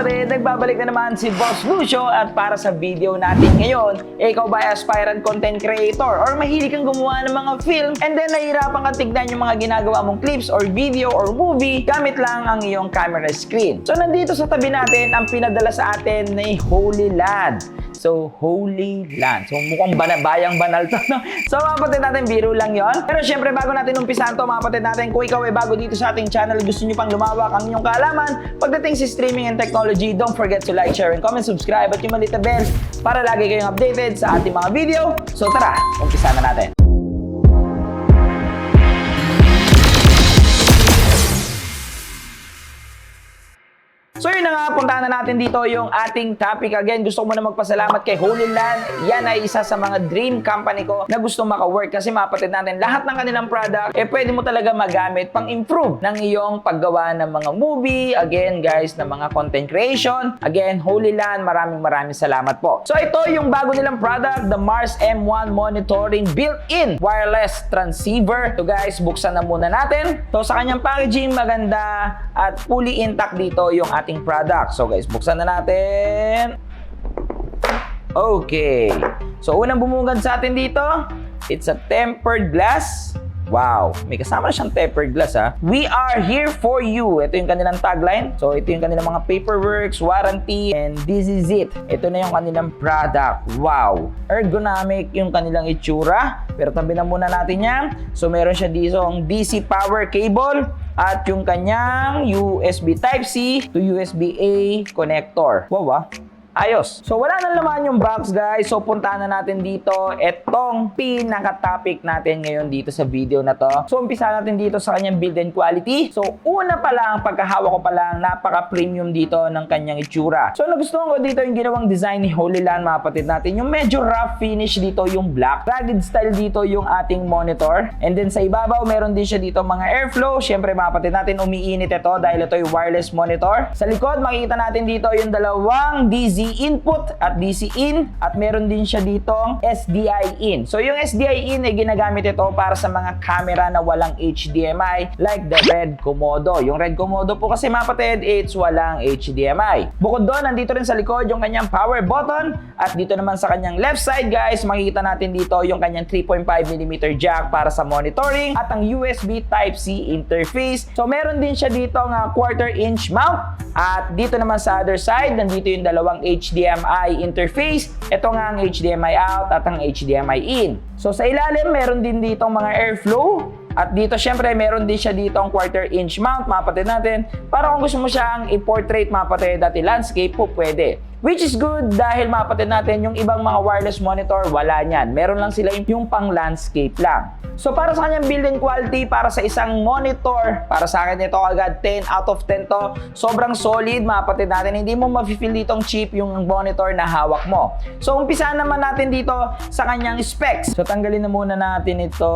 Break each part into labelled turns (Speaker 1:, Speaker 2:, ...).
Speaker 1: kapatid, nagbabalik na naman si Boss Lucio at para sa video natin ngayon, ikaw ba ay aspirant content creator or mahilig kang gumawa ng mga film and then nahihirapan kang tignan yung mga ginagawa mong clips or video or movie gamit lang ang iyong camera screen. So nandito sa tabi natin ang pinadala sa atin ni Holy Land. So, Holy Land. So, mukhang bayang banal to, no? So, mga kapatid natin, biro lang yon. Pero syempre, bago natin umpisahan to, mga kapatid natin, kung ikaw ay bago dito sa ating channel, gusto nyo pang lumawak ang inyong kaalaman, pagdating sa streaming and technology, don't forget to like, share, and comment, subscribe, at yung maliit na bell para lagi kayong updated sa ating mga video. So, tara, umpisahan na natin. So yun na nga, puntahan na natin dito yung ating topic. Again, gusto ko muna magpasalamat kay Holy Land. Yan ay isa sa mga dream company ko na gusto maka-work kasi mapatid natin lahat ng kanilang product, pwede mo talaga magamit pang improve ng iyong paggawa ng mga movie. Again, guys, ng mga content creation. Again, Holy Land, maraming salamat po. So ito yung bago nilang product, the Mars M1 Monitoring Built-in Wireless Transceiver. So guys, buksan na muna natin. So sa kanyang packaging, maganda at fully intact dito yung ating product. So guys, buksan na natin. Okay. So unang bumungad sa atin dito, it's a tempered glass. Wow, may kasama na siyang tempered glass ha. We are here for you. Ito yung kanilang tagline. So ito yung kanilang mga paperworks, warranty, and this is it. Ito na yung kanilang product. Wow, ergonomic yung kanilang itsura. Pero tabi na muna natin yan. So meron siya dito ang DC power cable at yung kanyang USB Type-C to USB-A connector. Wow, ayos. So wala nang laman yung box, guys. So puntahan na natin dito etong pinaka-topic natin ngayon dito sa video na to. So umpisa natin dito sa kanyang build and quality. So una pa lang, pagkahawak ko pa lang, napaka-premium dito ng kanyang itsura. So nagustuhan ko dito yung ginawang design ni Holy Land, mga kapatid natin. Yung medyo rough finish dito yung black. Rugged style dito yung ating monitor. And then sa ibabaw, meron din siya dito mga airflow. Siyempre mga kapatid natin, umiinit ito dahil ito yung wireless monitor. Sa likod, makikita natin dito yung dalawang DC input at DC in at meron din siya ditong SDI in. So yung SDI in ay ginagamit ito para sa mga camera na walang HDMI like the Red Komodo. Yung Red Komodo po kasi mga kapatid, it's walang HDMI. Bukod doon, nandito rin sa likod yung kanyang power button at dito naman sa kanyang left side, guys, makikita natin dito yung kanyang 3.5mm jack para sa monitoring at ang USB Type-C interface. So meron din siya dito ng 1/4 inch mount at dito naman sa other side, nandito yung dalawang HDMI interface. Ito nga ang HDMI out at ang HDMI in. So sa ilalim, meron din dito mga airflow. At dito syempre, meron din siya dito ang 1/4 inch mount, mga kapatid natin. Para kung gusto mo siyang i-portrait, mga kapatid, at i-landscape po pwede. Which is good dahil mga kapatid natin, yung ibang mga wireless monitor, wala niyan. Meron lang sila yung pang landscape lang. So para sa kanyang build and quality, para sa isang monitor, para sa akin ito agad 10 out of 10 to. Sobrang solid, mga kapatid natin. Hindi mo ma-feel ditong cheap yung monitor na hawak mo. So umpisahan naman natin dito sa kanyang specs. So tanggalin na muna natin ito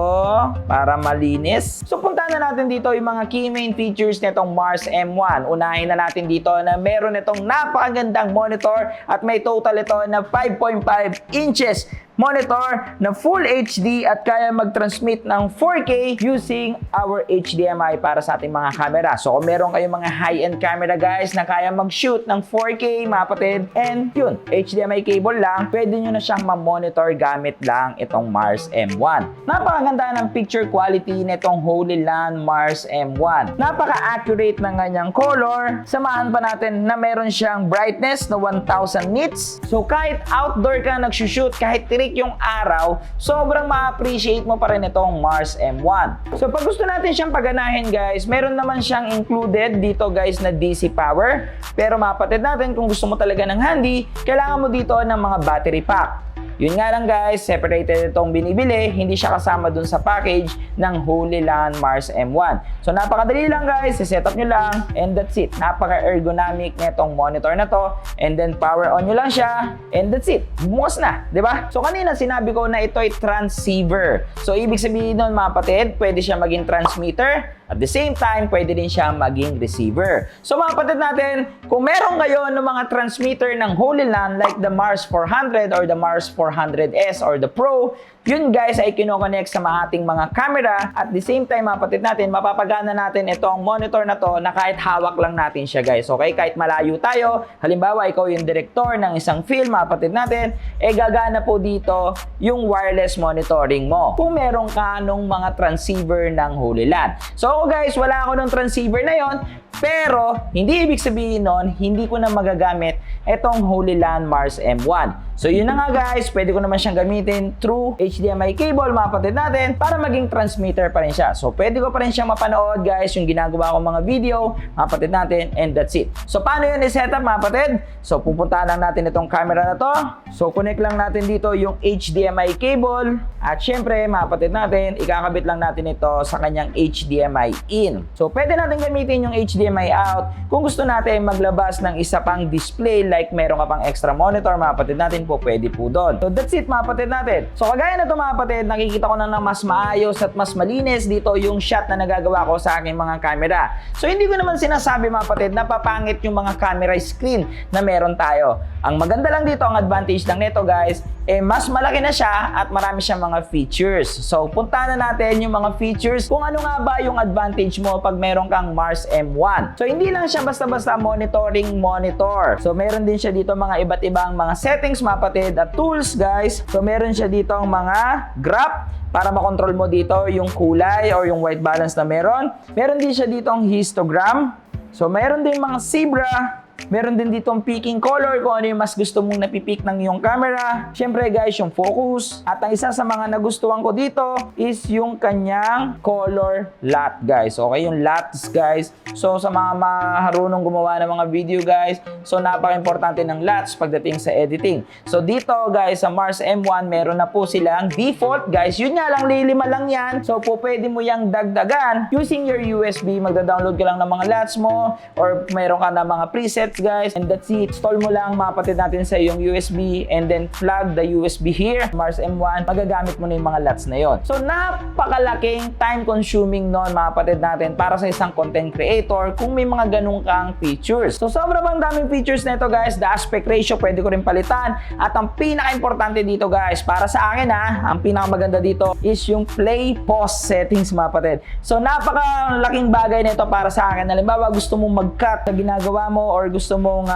Speaker 1: para malinis. So puntahan na natin dito yung mga key main features nitong Mars M1. Unahin na natin dito na meron itong napakagandang monitor at may total ito na 5.5 inches monitor na Full HD at kaya mag-transmit ng 4K using our HDMI para sa ating mga camera. So kung meron kayong mga high-end camera, guys, na kaya mag-shoot ng 4K, mga kapatid, and yun, HDMI cable lang, pwede nyo na siyang ma-monitor gamit lang itong Mars M1. Napakaganda ng picture quality nitong Holy Land Mars M1. Napaka-accurate ng kanyang color. Samahan pa natin na meron siyang brightness na 1000 nits. So kahit outdoor ka nagsushoot, kahit yung araw, sobrang ma-appreciate mo pa rin itong Mars M1. So pag gusto natin siyang paganahin, guys, meron naman siyang included dito, guys, na DC power. Pero mapatid natin, kung gusto mo talaga ng handy, kailangan mo dito ng mga battery pack. Yun nga lang, guys, separated itong binibili, hindi siya kasama dun sa package ng Holy Land Mars M1. So napakadali lang, guys, set up nyo lang and that's it. Napaka-ergonomic nitong monitor na to and then power on nyo lang siya and that's it. Bukas na, di ba? So kanina sinabi ko na ito ay transceiver. So ibig sabihin nun, mga kapatid, pwede siya maging transmitter. At the same time, pwede din siya maging receiver. So mga kapatid natin, kung meron kayo ng mga transmitter ng Holy Land like the Mars 400 or the Mars 400S or the Pro, Yun guys ay kinoconnect sa ating mga camera at the same time mga kapatid natin, mapapagana natin itong monitor na to na kahit hawak lang natin siya guys. Okay, kahit malayo tayo, halimbawa ikaw yung director ng isang film mga kapatid natin, gagana po dito yung wireless monitoring mo kung meron ka nung mga transceiver ng Holy Land. So ako guys, wala ako ng transceiver na yon. Pero, hindi ibig sabihin nun, hindi ko na magagamit itong Holy Land Mars M1. So, yun na nga guys, pwede ko naman siyang gamitin through HDMI cable, mga kapatid natin, para maging transmitter pa rin siya. So, pwede ko pa rin siyang mapanood guys, yung ginagawa ko mga video, mga kapatid natin, and that's it. So, paano yun i-setup mga kapatid? So, pupuntahan lang natin itong camera na to. So, connect lang natin dito yung HDMI cable. At syempre, mga kapatid natin, ikakabit lang natin ito sa kanyang HDMI in. So, pwede natin gamitin yung HDMI out kung gusto natin maglabas ng isa pang display like meron ka pang extra monitor, mga kapatid natin po, pwede po doon. So that's it mga kapatid natin. So kagaya na ito mga kapatid, nakikita ko na mas maayos at mas malinis dito yung shot na nagagawa ko sa aking mga camera. So hindi ko naman sinasabi mga kapatid na papangit yung mga camera screen na meron tayo. Ang maganda lang dito, ang advantage lang nito guys, mas malaki na siya at marami siyang mga features. So puntahan na natin yung mga features kung ano nga ba yung advantage mo pag meron kang Mars M1. So hindi lang siya basta-basta monitoring monitor. So meron din siya dito mga iba't ibang mga settings mga kapatid at tools guys. So meron siya dito ang mga graph para makontrol mo dito yung kulay or yung white balance na meron. Meron din siya dito ang histogram. So meron din mga zebra. Meron din dito ang picking color kung ano yung mas gusto mong napipick ng iyong camera. Siyempre guys, yung focus. At ang isa sa mga nagustuhan ko dito is yung kanyang color LUT guys. Okay, yung LUTs guys. So sa mga marunong gumawa ng mga video guys, so napaka-importante ng LUTs pagdating sa editing. So dito guys, sa Mars M1, meron na po silang default guys. Yun nga lang, lilima lang yan. So po pwede mo yang dagdagan using your USB. Magda-download ka lang ng mga LUTs mo or meron ka na mga presets guys, and that's it. Install mo lang mga kapatid natin sa iyong USB and then plug the USB here, Mars M1, magagamit mo na yung mga LUTs na yon. So napakalaking time consuming nun mga kapatid natin para sa isang content creator kung may mga ganun kang features. So sobrang bang daming features na ito guys. The aspect ratio pwede ko rin palitan, at ang pinaka-importante dito guys, para sa akin ang pinakamaganda dito is yung play pause settings mga kapatid. So napakalaking bagay na ito para sa akin. Halimbawa gusto mong mag-cut na ginagawa mo or gusto mong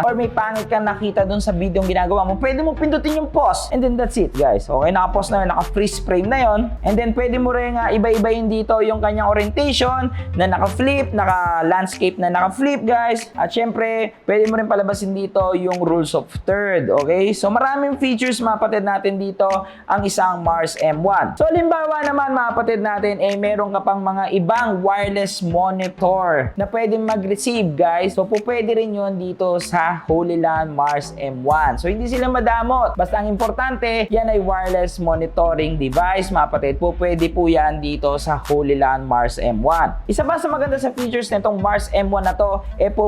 Speaker 1: or may pangit ka nakita dun sa video yung ginagawa mo, pwede mo pindutin yung pause and then that's it guys. Okay, naka-pause na yun, naka-freeze frame na yun, and then pwede mo rin iba-ibayin dito yung kanyang orientation na naka-flip, naka-landscape na naka-flip guys, at syempre pwede mo rin palabasin dito yung rules of third. Okay, so maraming features mga kapatid natin dito ang isang Mars M1. So halimbawa naman mga kapatid natin, meron ka pang mga ibang wireless monitor na pwede mag-receive guys. So pwede rin yun dito sa Holy Land Mars M1. So hindi sila madamot. Basta ang importante, yan ay wireless monitoring device mga kapatid. Pwede po yan dito sa Holy Land Mars M1. Isa pa sa maganda sa features nitong Mars M1 na to,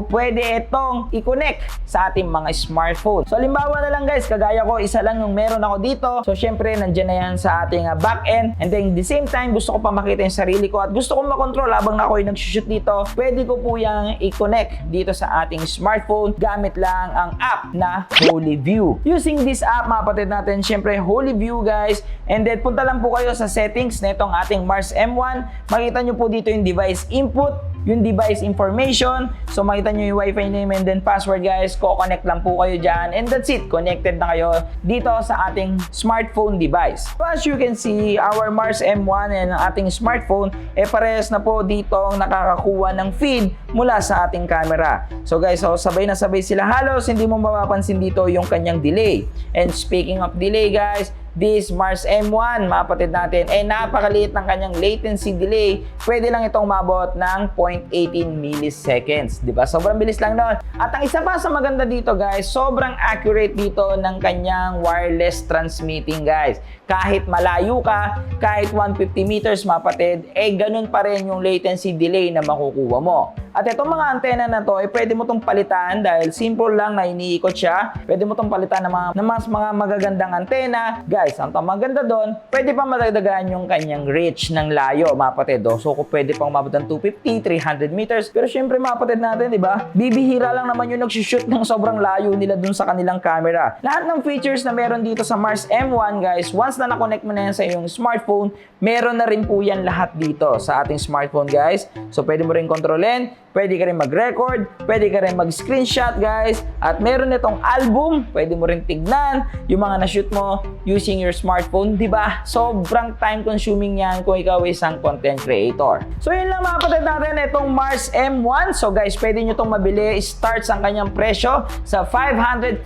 Speaker 1: pwede itong i-connect sa ating mga smartphone. So halimbawa na lang guys, kagaya ko, isa lang yung meron ako dito. So syempre, nandiyan na yan sa ating back end. And then the same time, gusto ko pa makita yung sarili ko at gusto ko makontrol habang ako'y nag-shoot dito. Pwede ko po yung i-connect dito sa ating smartphone gamit lang ang app na Holy View. Using this app mga kapatid natin, syempre Holy View guys, and then punta lang po kayo sa settings nitong ating Mars M1. Makita nyo po dito yung device input, yung device information. So makita nyo yung Wi-Fi name and then password guys. Ko-connect lang po kayo dyan and that's it. Connected na kayo dito sa ating smartphone device. So as you can see, our Mars M1 and ang ating smartphone, parehas na po dito ang nakakakuha ng feed mula sa ating camera. So guys, sabay na sabay sila halos. Hindi mo mapapansin dito yung kanyang delay. And speaking of delay guys, this Mars M1, mga kapatid natin, napakaliit ng kanyang latency delay. Pwede lang itong mabot ng 0.18 milliseconds. Diba? Sobrang bilis lang nun. At ang isa pa sa maganda dito guys, sobrang accurate dito ng kanyang wireless transmitting guys. Kahit malayo ka, kahit 150 meters mga kapatid, ganun pa rin yung latency delay na makukuha mo. At itong mga antena na to, pwede mo tong palitan dahil simple lang na iniikot siya. Pwede mo tong palitan ng mga magagandang antena. Guys, ang maganda doon, pwede pa madagdagan yung kanyang reach ng layo, mga kapatid. So, kung pwede pang umabot ng 250, 300 meters. Pero syempre, mga kapatid natin, di ba? Bibihira lang naman yung nagsushoot ng sobrang layo nila dun sa kanilang camera. Lahat ng features na meron dito sa Mars M1, guys, once na na-connect mo na yan sa iyong smartphone, meron na rin po yan lahat dito sa ating smartphone, guys. So, pwede mo rin kontrolin, pwede ka rin mag-record, pwede ka rin mag-screenshot, guys. At meron itong album, pwede mo rin tignan yung mga na-shoot mo using your smartphone, di ba? Sobrang time-consuming yan kung ikaw isang content creator. So, yun lang mga kapatid natin, itong Mars M1. So, guys, pwede nyo itong mabili. Starts ang kanyang presyo sa $549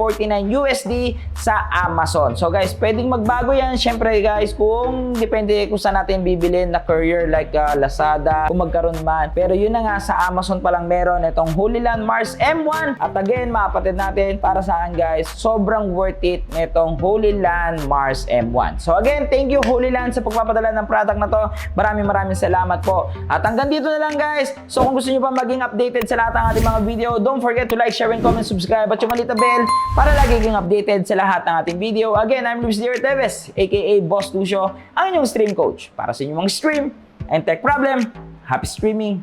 Speaker 1: USD sa Amazon. So, guys, pwedeng magbago yan. Siyempre, guys, kung depende kung saan natin bibili na courier like Lazada, kung magkaroon man. Pero yun na nga, sa Amazon pa lang meron itong Holy Land Mars M1. At again, mga kapatid natin, para saan guys, sobrang worth it nitong Holy Land Mars M1. So again, thank you Holy Land sa pagpapadala ng product na to. Maraming salamat po. At hanggang dito na lang guys. So kung gusto nyo pa maging updated sa lahat ng ating mga video, don't forget to like, share, and comment, subscribe at yung malita bell para lagi kang updated sa lahat ng ating video. Again, I'm Luis Dier Teves, aka Boss Lucio, ang inyong stream coach. Para sa inyong mga stream and tech problem, happy streaming!